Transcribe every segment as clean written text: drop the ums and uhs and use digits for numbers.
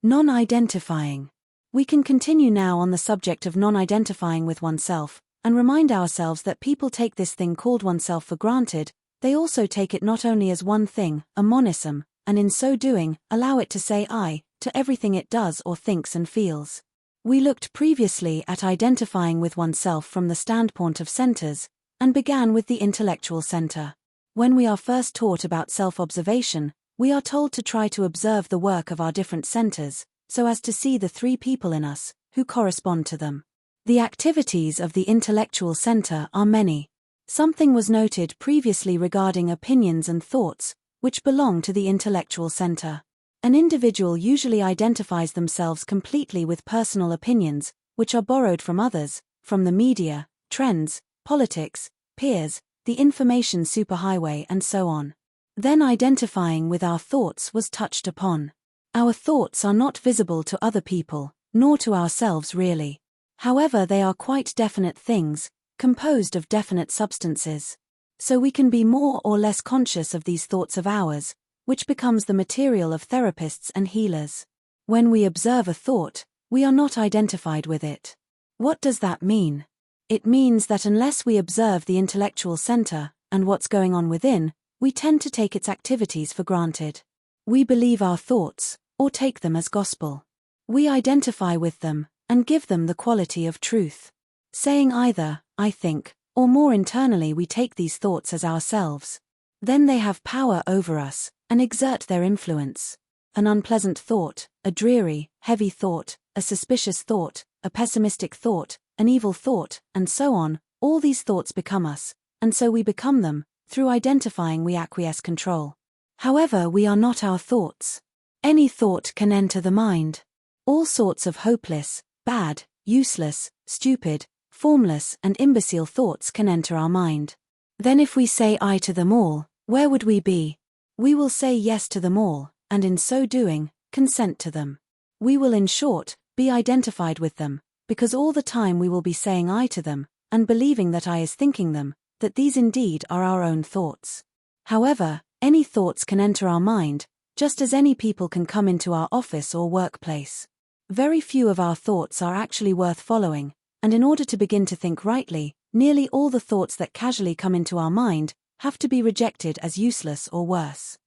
Non-identifying. We can continue now on the subject of non-identifying with oneself, and remind ourselves that people take this thing called oneself for granted. They also take it not only as one thing, a monism, and in so doing, allow it to say I to everything it does or thinks and feels. We looked previously at identifying with oneself from the standpoint of centers, and began with the intellectual center. When we are first taught about self-observation, we are told to try to observe the work of our different centers, so as to see the three people in us, who correspond to them. The activities of the intellectual center are many. Something was noted previously regarding opinions and thoughts, which belong to the intellectual center. An individual usually identifies themselves completely with personal opinions, which are borrowed from others, from the media, trends, politics, peers, the information superhighway and so on. Then identifying with our thoughts was touched upon. Our thoughts are not visible to other people, nor to ourselves really. However, they are quite definite things, composed of definite substances. So we can be more or less conscious of these thoughts of ours, which becomes the material of therapists and healers. When we observe a thought, we are not identified with it. What does that mean? It means that unless we observe the intellectual center, and what's going on within, we tend to take its activities for granted. We believe our thoughts, or take them as gospel. We identify with them, and give them the quality of truth. Saying either, I think, or more internally we take these thoughts as ourselves. Then they have power over us, and exert their influence. An unpleasant thought, a dreary, heavy thought, a suspicious thought, a pessimistic thought, an evil thought, and so on, all these thoughts become us, and so we become them. Through identifying we acquiesce control. However, we are not our thoughts. Any thought can enter the mind. All sorts of hopeless, bad, useless, stupid, formless and imbecile thoughts can enter our mind. Then if we say I to them all, where would we be? We will say yes to them all, and in so doing, consent to them. We will in short, be identified with them, because all the time we will be saying I to them, and believing that I is thinking them, that these indeed are our own thoughts. However, any thoughts can enter our mind, just as any people can come into our office or workplace. Very few of our thoughts are actually worth following, and in order to begin to think rightly, nearly all the thoughts that casually come into our mind have to be rejected as useless or worse.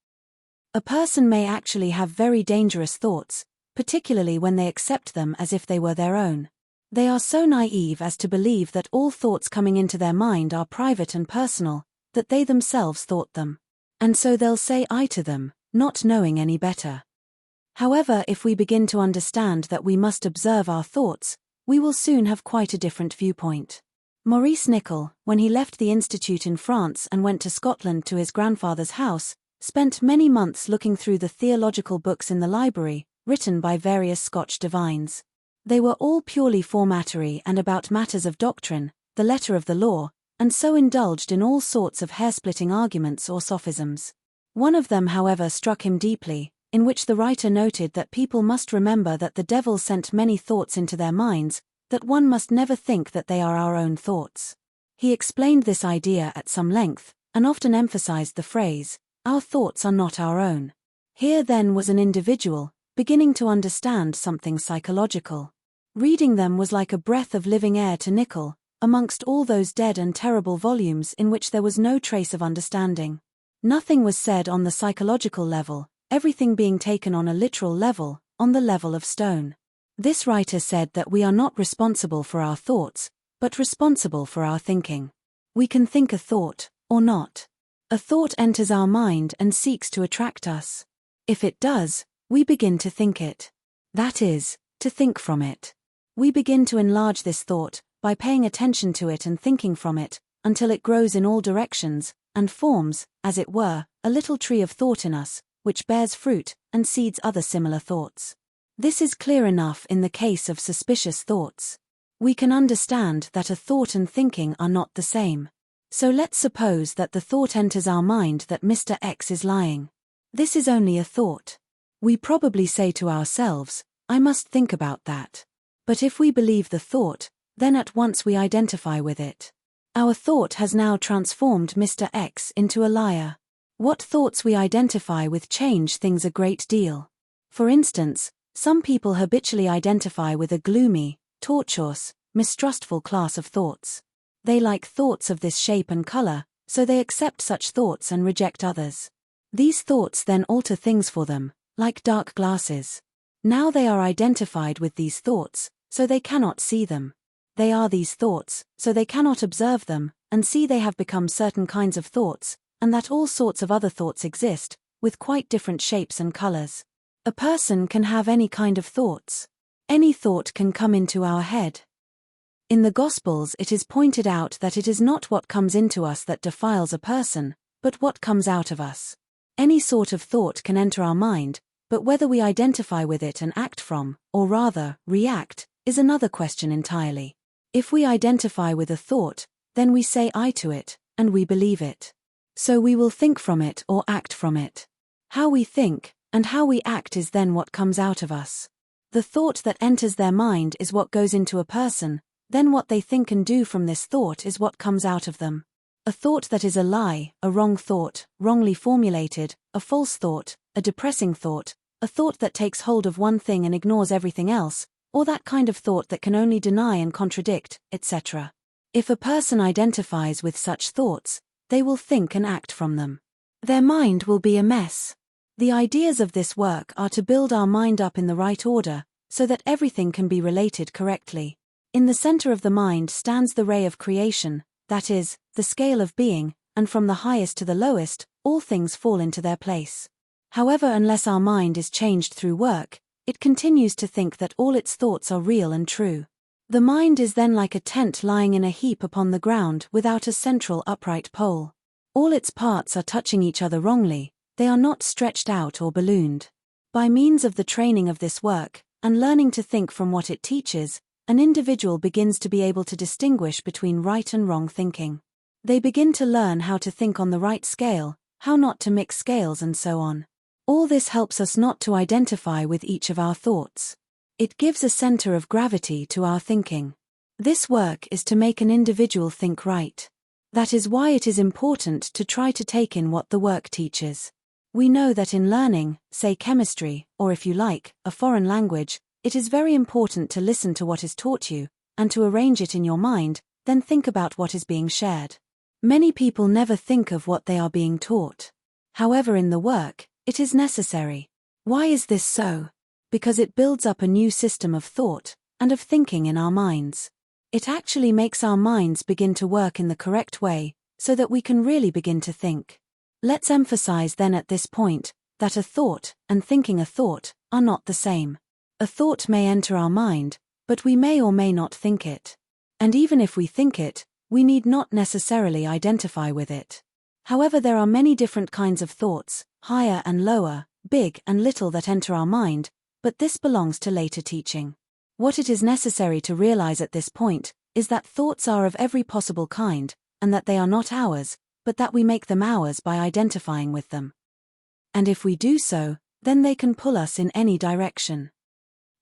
A person may actually have very dangerous thoughts, particularly when they accept them as if they were their own. They are so naive as to believe that all thoughts coming into their mind are private and personal, that they themselves thought them. And so they'll say I to them, not knowing any better. However, if we begin to understand that we must observe our thoughts, we will soon have quite a different viewpoint. Maurice Nicoll, when he left the institute in France and went to Scotland to his grandfather's house, spent many months looking through the theological books in the library, written by various Scotch divines. They were all purely formatory and about matters of doctrine, the letter of the law, and so indulged in all sorts of hair-splitting arguments or sophisms. One of them, however, struck him deeply, in which the writer noted that people must remember that the devil sent many thoughts into their minds, that one must never think that they are our own thoughts. He explained this idea at some length, and often emphasized the phrase, our thoughts are not our own. Here then was an individual, beginning to understand something psychological. Reading them was like a breath of living air to Nicoll, amongst all those dead and terrible volumes in which there was no trace of understanding. Nothing was said on the psychological level, everything being taken on a literal level, on the level of stone. This writer said that we are not responsible for our thoughts, but responsible for our thinking. We can think a thought, or not. A thought enters our mind and seeks to attract us. If it does, we begin to think it. That is, to think from it. We begin to enlarge this thought, by paying attention to it and thinking from it, until it grows in all directions, and forms, as it were, a little tree of thought in us, which bears fruit, and seeds other similar thoughts. This is clear enough in the case of suspicious thoughts. We can understand that a thought and thinking are not the same. So let's suppose that the thought enters our mind that Mr. X is lying. This is only a thought. We probably say to ourselves, I must think about that. But if we believe the thought, then at once we identify with it. Our thought has now transformed Mr. X into a liar. What thoughts we identify with change things a great deal. For instance, Some people habitually identify with a gloomy, tortuous, mistrustful class of thoughts. They like thoughts of this shape and color, so they accept such thoughts and reject others. These thoughts then alter things for them, like dark glasses. Now they are identified with these thoughts, so they cannot see them. They are these thoughts, so they cannot observe them, and see they have become certain kinds of thoughts, and that all sorts of other thoughts exist, with quite different shapes and colors. A person can have any kind of thoughts. Any thought can come into our head. In the Gospels it is pointed out that it is not what comes into us that defiles a person, but what comes out of us. Any sort of thought can enter our mind, but whether we identify with it and act from, or rather, react, is another question entirely. If we identify with a thought, then we say I to it, and we believe it. So we will think from it or act from it. How we think, and how we act is then what comes out of us. The thought that enters their mind is what goes into a person, then what they think and do from this thought is what comes out of them. A thought that is a lie, a wrong thought, wrongly formulated, a false thought, a depressing thought, a thought that takes hold of one thing and ignores everything else, or that kind of thought that can only deny and contradict, etc. If a person identifies with such thoughts, they will think and act from them. Their mind will be a mess. The ideas of this work are to build our mind up in the right order, so that everything can be related correctly. In the center of the mind stands the ray of creation, that is, the scale of being, and from the highest to the lowest, all things fall into their place. However, unless our mind is changed through work, it continues to think that all its thoughts are real and true. The mind is then like a tent lying in a heap upon the ground without a central upright pole. All its parts are touching each other wrongly, they are not stretched out or ballooned. By means of the training of this work, and learning to think from what it teaches, an individual begins to be able to distinguish between right and wrong thinking. They begin to learn how to think on the right scale, how not to mix scales and so on. All this helps us not to identify with each of our thoughts. It gives a center of gravity to our thinking. This work is to make an individual think right. That is why it is important to try to take in what the work teaches. We know that in learning, say chemistry, or if you like, a foreign language, it is very important to listen to what is taught you, and to arrange it in your mind, then think about what is being shared. Many people never think of what they are being taught. However, in the work, it is necessary. Why is this so? Because it builds up a new system of thought, and of thinking in our minds. It actually makes our minds begin to work in the correct way, so that we can really begin to think. Let's emphasize then at this point, that a thought, and thinking a thought, are not the same. A thought may enter our mind, but we may or may not think it. And even if we think it, we need not necessarily identify with it. However, there are many different kinds of thoughts, higher and lower, big and little, that enter our mind, but this belongs to later teaching. What it is necessary to realize at this point, is that thoughts are of every possible kind, and that they are not ours, but that we make them ours by identifying with them. And if we do so, then they can pull us in any direction.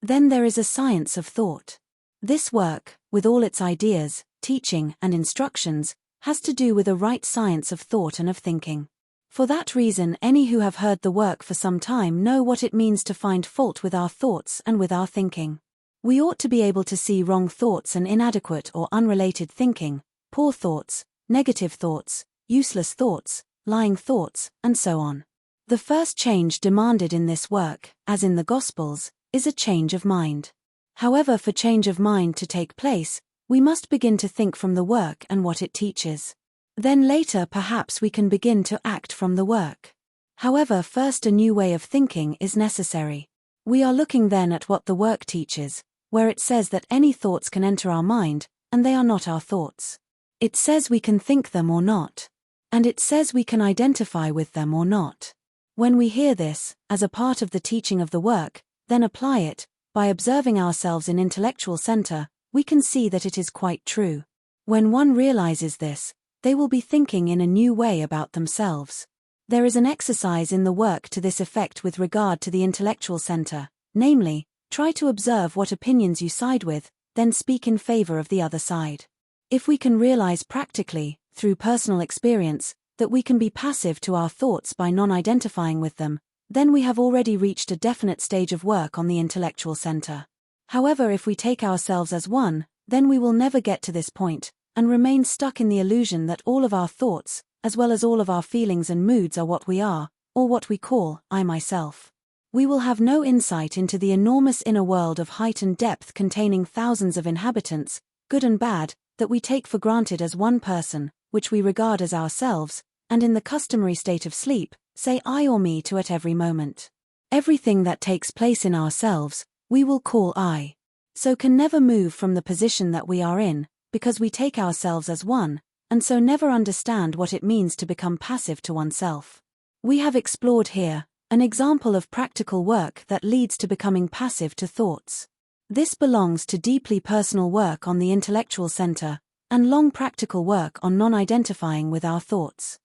Then there is a science of thought. This work, with all its ideas, teaching, and instructions, has to do with a right science of thought and of thinking. For that reason, any who have heard the work for some time know what it means to find fault with our thoughts and with our thinking. We ought to be able to see wrong thoughts and inadequate or unrelated thinking, poor thoughts, negative thoughts, useless thoughts, lying thoughts, and so on. The first change demanded in this work, as in the Gospels, is a change of mind. However, for change of mind to take place, we must begin to think from the work and what it teaches. Then later perhaps we can begin to act from the work. However, first a new way of thinking is necessary. We are looking then at what the work teaches, where it says that any thoughts can enter our mind, and they are not our thoughts. It says we can think them or not. And it says we can identify with them or not. When we hear this, as a part of the teaching of the work, then apply it, by observing ourselves in intellectual center, we can see that it is quite true. When one realizes this, they will be thinking in a new way about themselves. There is an exercise in the work to this effect with regard to the intellectual center, namely, try to observe what opinions you side with, then speak in favor of the other side. If we can realize practically, through personal experience, that we can be passive to our thoughts by non-identifying with them, then we have already reached a definite stage of work on the intellectual center. However, if we take ourselves as one, then we will never get to this point, and remain stuck in the illusion that all of our thoughts, as well as all of our feelings and moods, are what we are, or what we call I myself. We will have no insight into the enormous inner world of height and depth containing thousands of inhabitants, good and bad, that we take for granted as one person, which we regard as ourselves, and in the customary state of sleep, say I or me to at every moment. Everything that takes place in ourselves, we will call I. So can never move from the position that we are in, because we take ourselves as one, and so never understand what it means to become passive to oneself. We have explored here an example of practical work that leads to becoming passive to thoughts. This belongs to deeply personal work on the intellectual center, and long practical work on non-identifying with our thoughts.